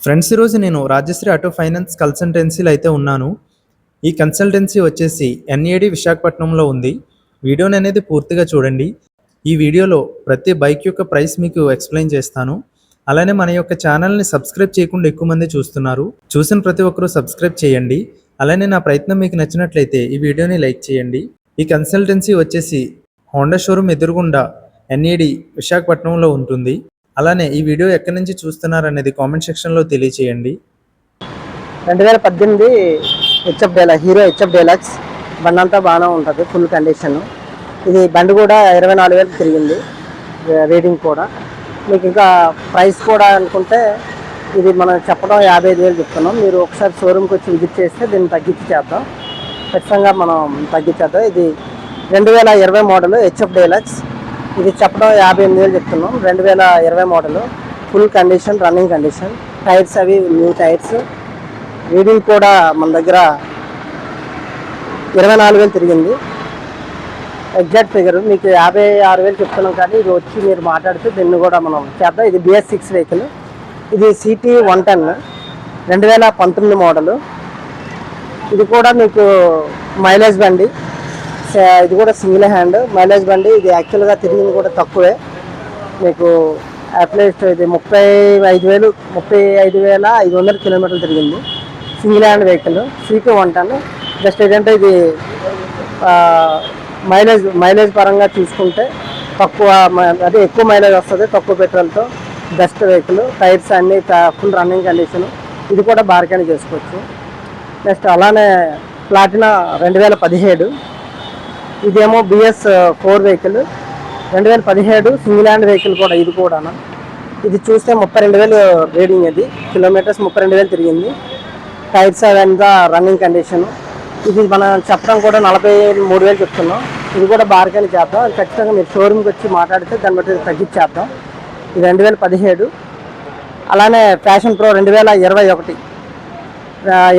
Friends, ఈరోజు నేను Rajshri auto finance కన్సల్టెన్సీలో అయితే ఉన్నాను. ఈ కన్సల్టెన్సీ వచ్చేసి ఎన్ఏడి విశాఖపట్నంలో ఉంది. వీడియోని అనేది పూర్తిగా చూడండి. ఈ వీడియోలో ప్రతి బైక్ యొక్క ప్రైస్ మీకు ఎక్స్ప్లెయిన్ చేస్తాను. అలానే మన యొక్క ఛానల్ని సబ్స్క్రైబ్ చేయకుండా ఎక్కువ మంది చూస్తున్నారు. చూసిన ప్రతి ఒక్కరూ సబ్స్క్రైబ్ చేయండి. అలానే నా ప్రయత్నం మీకు నచ్చినట్లయితే ఈ వీడియోని లైక్ చేయండి. ఈ కన్సల్టెన్సీ వచ్చేసి హోండా షోరూమ్ ఎదురుగుండా ఎన్ఏడి విశాఖపట్నంలో ఉంటుంది. అలానే ఈ వీడియో ఎక్కడి నుంచి చూస్తున్నారు అనేది కామెంట్ సెక్షన్లో తెలియచేయండి. 2018 HF deluxe, hero HF deluxe బండి అంతా బాగానే ఉంటుంది, ఫుల్ కండిషన్. ఇది బండి కూడా 24,000 తిరిగింది, రీడింగ్ కూడా. మీకు ఇంకా ప్రైస్ కూడా అనుకుంటే ఇది మనం చెప్పడం 55,000 చెప్తున్నాం. మీరు ఒకసారి షోరూమ్కి వచ్చి విజిట్ చేస్తే దీన్ని తగ్గించి చేద్దాం, ఖచ్చితంగా మనం తగ్గించేద్దాం. ఇది 2020 మోడల్ హెచ్ఎఫ్ డీలక్స్. ఇది చెప్పడం 58,000 చెప్తున్నాం. 2020 model, full condition, running condition. Tyres అవి న్యూ టైర్స్. రీడింగ్ కూడా మన దగ్గర 24,000 తిరిగింది. ఎగ్జాక్ట్ ఫిగర్ మీకు 56,000 చెప్తున్నాం, కానీ ఇది వచ్చి మీరు మాట్లాడితే దీన్ని కూడా మనం చేద్దాం. ఇది BS6 వెహికల్. ఇది CT 110 2019 మోడలు. ఇది కూడా మీకు మైలేజ్ బండి. ఇది కూడా సింగిల్ హ్యాండ్ మైలేజ్ బండి. ఇది యాక్చువల్గా తిరిగింది కూడా తక్కువే, మీకు అట్లీస్ట్ ఇది 35,500 కిలోమీటర్లు తిరిగింది. Single hand vehicle, CT 110. Just ఏంటంటే ఇది మైలేజ్ పరంగా చూసుకుంటే తక్కువ, అదే ఎక్కువ మైలేజ్ వస్తుంది తక్కువ పెట్రోల్తో. Best vehicle. టైర్స్ అన్నీ ఫుల్ రన్నింగ్ కండిషన్. ఇది కూడా బార్గెన్ చేసుకోవచ్చు. నెక్స్ట్ అలానే ప్లాటినా 2017. ఇదేమో BS4 vehicle, 2017 single hand vehicle కూడా. ఇది కూడా ఇది చూస్తే 32,000 రీడింగ్. ఇది కిలోమీటర్స్ 32,000 తిరిగింది. టైర్స్ అదంతా రన్నింగ్ కండిషన్. ఇది మనం చెప్పడం కూడా 43,000 చెప్తున్నాం. ఇది కూడా బార్గెన్ చేద్దాం. ఖచ్చితంగా మీరు షోరూమ్కి వచ్చి మాట్లాడితే దాన్ని బట్టి తగ్గించేద్దాం. ఇది 2017. అలానే ప్యాషన్ ప్రో 2021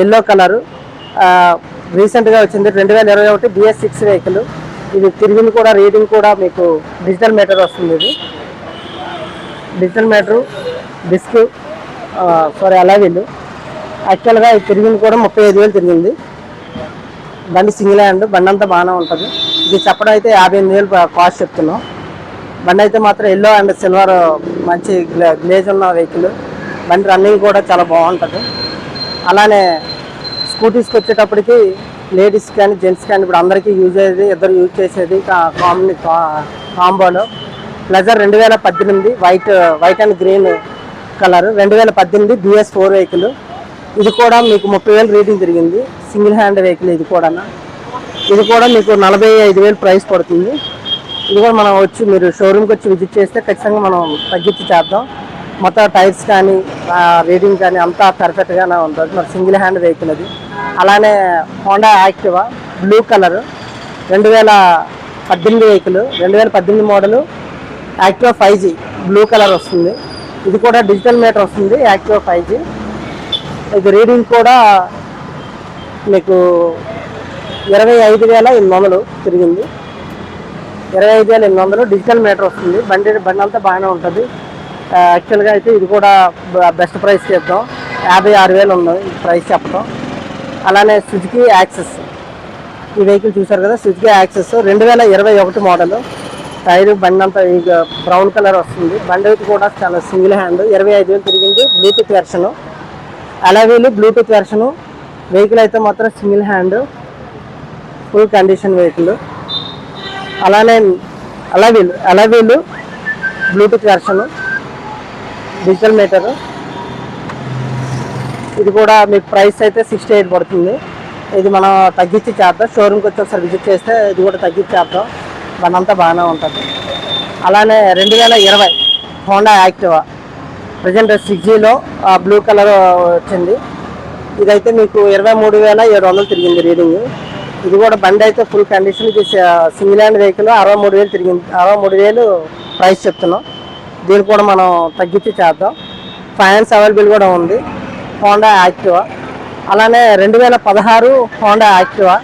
ఎల్లో కలరు, రీసెంట్గా వచ్చింది. 2021 BS6 వెహికల్. ఇది తిరిగింది కూడా, రీడింగ్ కూడా మీకు డిజిటల్ మీటర్ వస్తుంది. ఇది డిజిటల్ మీటరు, డిస్క్, అలావీలు. యాక్చువల్గా ఇది తిరిగింది కూడా 35,000 తిరిగింది. బండి సింగిల్ హ్యాండ్, బండి అంతా బాగానే ఉంటుంది. ఇది చెప్పడం అయితే 58,000 కాస్ట్ చెప్తున్నాం. బండి అయితే మాత్రం ఎల్లో అండ్ సిల్వర్ మంచి గ్లేజ్ ఉన్న వెహికల్. బండి రన్నింగ్ కూడా చాలా బాగుంటుంది. అలానే స్కూటీస్కి వచ్చేటప్పటికి లేడీస్ కానీ జెంట్స్ కానీ ఇప్పుడు అందరికీ యూజ్ అయ్యేది, ఇద్దరు యూజ్ చేసేది కాంబోలో Pleasure 2018 white and green colour. 2018 BS4 vehicle. ఇది కూడా మీకు 30,000 రీడింగ్ తిరిగింది. Single hand vehicle. ఇది కూడా మీకు 45,000 ప్రైస్ పడుతుంది. ఇది కూడా మనం వచ్చి మీరు షోరూమ్కి వచ్చి విజిట్ చేస్తే ఖచ్చితంగా మనం తగ్గించి చేద్దాం. మొత్తం టైర్స్ కానీ రీడింగ్ కానీ అంతా పర్ఫెక్ట్గానే ఉంటుంది. మరి సింగిల్ హ్యాండ్ వెహికల్ అది. అలానే Honda Activa blue colour 2018 vehicle, 2018 model. Activa 5G blue colour వస్తుంది. ఇది కూడా డిజిటల్ మీటర్ వస్తుంది. Activa 5G. ఇది రీడింగ్ కూడా మీకు 25,800 తిరిగింది. 25,800 డిజిటల్ మీటర్ వస్తుంది. బండి అంతా బాగానే ఉంటుంది. యాక్చువల్గా అయితే ఇది కూడా బెస్ట్ ప్రైస్ చేద్దాం. 56,000 ఉంది ప్రైస్ చెప్పడం. అలానే సుజుకి యాక్సెస్, ఈ వెహికల్ చూసారు కదా, సుజుకి యాక్సెస్ 2021 మోడల్. టైరు బండి అంతా బ్రౌన్ కలర్ వస్తుంది. బండి అయితే కూడా చాలా సింగిల్ హ్యాండ్, 25,000 తిరిగింది. Bluetooth version, alloy wheel Bluetooth version. Vehicle అయితే మాత్రం single hand, full condition vehicle. అలానే alloy wheel Bluetooth version, digital meter. ఇది కూడా మీకు ప్రైస్ అయితే 68 పడుతుంది. ఇది మనం తగ్గించి చేద్దాం. షోరూమ్కి వచ్చి ఒకసారి విజిట్ చేస్తే ఇది కూడా తగ్గించి చేద్దాం. మనంతా బాగానే ఉంటుంది. అలానే 2020 హోండా యాక్టివా ప్రజెంట్ 6Gలో బ్లూ కలర్ వచ్చింది. ఇదైతే మీకు 23,700 తిరిగింది రీడింగ్. ఇది కూడా బండి అయితే ఫుల్ కండిషన్. ఇది సింగిల్ హ్యాండ్ వెహికల్. 63,000 తిరిగింది. 63,000 ప్రైస్ చెప్తున్నాం. దీన్ని కూడా మనం తగ్గించి చేద్దాం. ఫైనాన్స్ అవైలబుల్ కూడా ఉంది. Honda Activa. అలానే 2016 హోండా యాక్టివా.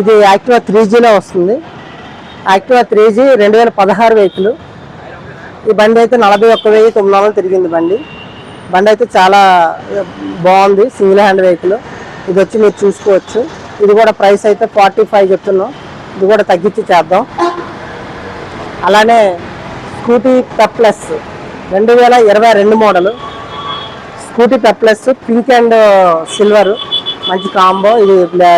ఇది యాక్టివా 3Gలో వస్తుంది. Activa 3G 2016 vehicle. ఈ బండి అయితే 41,900 తిరిగింది బండి. బండి అయితే చాలా బాగుంది, సింగిల్ హ్యాండ్ వెహికల్. ఇది వచ్చి మీరు చూసుకోవచ్చు. ఇది కూడా ప్రైస్ అయితే 45 చెప్తున్నాం, ఇది కూడా తగ్గించి చేద్దాం. అలానే Scooty Pep Plus 2022 model Scooty Pep Plus pink and silver మంచి కాంబో. ఇది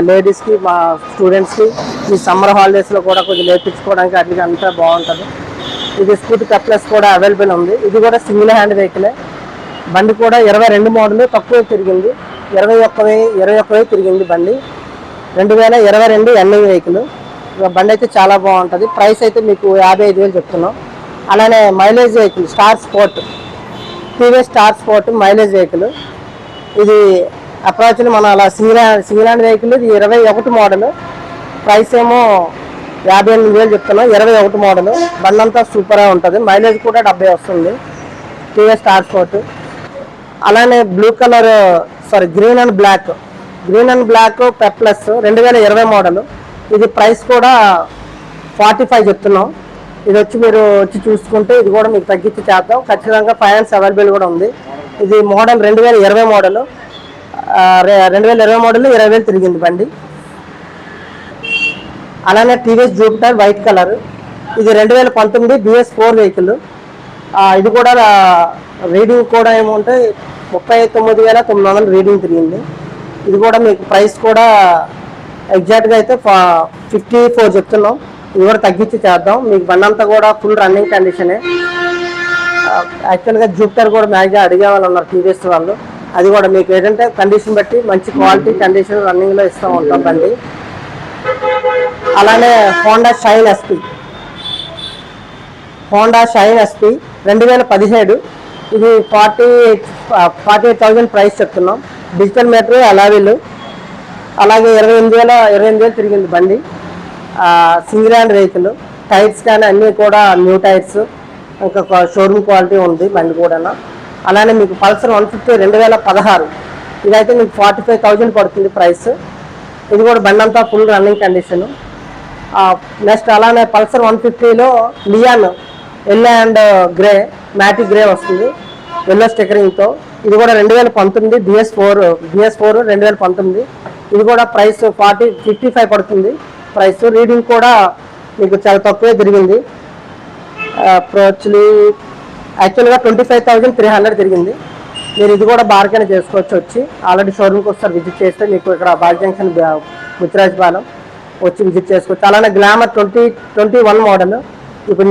లేడీస్కి, మా స్టూడెంట్స్కి ఈ సమ్మర్ హాలిడేస్లో కూడా కొంచెం నేర్పించుకోవడానికి అట్లా అంతా బాగుంటుంది. ఇది స్కూటీ పెప్లస్ కూడా అవైలబుల్ ఉంది. ఇది కూడా సింగిల్ హ్యాండ్ వెహికలే. బండి కూడా 22 మోడల్, తక్కువ తిరిగింది, 21,000 తిరిగింది బండి. 2022 ఎన్ఐ వెహికల్. బండి అయితే చాలా బాగుంటుంది. ప్రైస్ అయితే మీకు 55,000 చెప్తున్నాం. అలానే mileage vehicle star sport, TVS star sport mileage vehicle. ఇది అప్రాచ్ని మన అలా సింగిల్ హ్యాండ్ వెహికల్. ఇది 21 మోడల్, ప్రైస్ ఏమో 58,000 చెప్తున్నాం. 21 మోడల్, బండి అంతా సూపర్గా ఉంటుంది. మైలేజ్ కూడా 70 వస్తుంది. TVS star sport. అలానే గ్రీన్ అండ్ బ్లాక్ పెప్లస్ 2020 మోడల్. ఇది ప్రైస్ కూడా 45 చెప్తున్నాం. ఇది వచ్చి మీరు వచ్చి చూసుకుంటే ఇది కూడా మీకు తగ్గించి చేద్దాం. ఖచ్చితంగా ఫైనాన్స్ అవైలబుల్ కూడా ఉంది. ఇది మోడల్ 2020 మోడల్. 2020 మోడల్ 20,000 తిరిగింది బండి. అలానే టీవీఎస్ జూపిటర్ వైట్ కలర్. ఇది 2019 BS4 వెహికల్. ఇది కూడా రీడింగ్ కూడా ఏమంటే 39,900 రీడింగ్ తిరిగింది. ఇది కూడా మీకు ప్రైస్ కూడా ఎగ్జాక్ట్గా అయితే 54 చెప్తున్నాం. ఇది కూడా తగ్గించి చేద్దాం. మీకు బండి అంతా కూడా ఫుల్ రన్నింగ్ కండిషనే. యాక్చువల్గా జూపిటర్ కూడా మ్యాక్సిమం అడిగే వాళ్ళు ఉన్నారు టీవీఎస్ వాళ్ళు. అది కూడా మీకు ఏంటంటే కండిషన్ బట్టి మంచి క్వాలిటీ కండిషన్ రన్నింగ్లో ఇస్తూ ఉంటాం బండి. అలానే హోండా షైన్ ఎస్పీ 2017. ఇది 48,000 ప్రైస్ చెప్తున్నాం. Digital meter అలావిల్. అలాగే 28,000 తిరిగింది బండి. Single hand vehicle. టైర్స్ కానీ అన్నీ కూడా న్యూ టైర్స్, ఇంకా షోరూమ్ క్వాలిటీ ఉంది బండి కూడా. అలానే మీకు పల్సర్ 150 2016. ఇదైతే మీకు 45,000 పడుతుంది ప్రైస్. ఇది కూడా బండి అంతా ఫుల్ రన్నింగ్ కండిషన్. నెక్స్ట్ అలానే పల్సర్ 150లో లియాన్ ఎల్లో అండ్ గ్రే మ్యాటిక్ గ్రే వస్తుంది ఎల్లో స్టిక్కరింగ్తో. ఇది కూడా 2019 BS4 2019. ఇది కూడా ప్రైస్ 55 పడుతుంది ప్రైస్. రీడింగ్ కూడా మీకు చాలా తక్కువే తిరిగింది. యాక్చువల్గా 25,300 తిరిగింది. మీరు ఇది కూడా బార్గెన్ చేసుకోవచ్చు. వచ్చి ఆల్రెడీ షోరూమ్కి వస్తారు, విజిట్ చేస్తే మీకు ఇక్కడ బాగ్ జంక్షన్ ముత్తిరాజపాలెం వచ్చి విజిట్ చేసుకోవచ్చు. అలానే గ్లామర్ 2021 మోడల్. ఇప్పుడు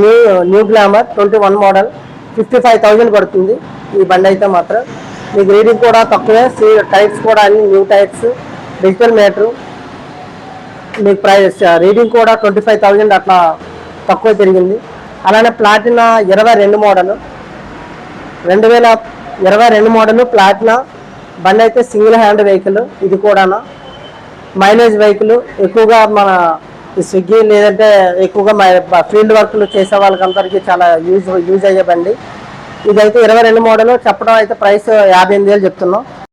న్యూ గ్లామర్ 21 మోడల్ 55,000 పడుతుంది ఈ బండి అయితే మాత్రం. మీకు రీడింగ్ కూడా తక్కువే. టైర్స్ కూడా అన్ని న్యూ టైర్స్, డిజిటల్ మీటరు. మీకు ప్రైస్ రీడింగ్ కూడా 25,000 అట్లా తక్కువ తిరిగింది. అలానే ప్లాటినా 22 మోడల్ 2022 మోడల్ ప్లాటినా బండి అయితే సింగిల్ హ్యాండ్ వెహికల్. ఇది కూడా మైలేజ్ వెహికల్. ఎక్కువగా మన స్విగ్గీ లేదంటే ఎక్కువగా ఫీల్డ్ వర్క్లు చేసే వాళ్ళకందరికీ చాలా యూజ్ అయ్యే బండి. ఇదైతే 22 మోడల్ చెప్పడం అయితే ప్రైస్ 58,000 చెప్తున్నాం.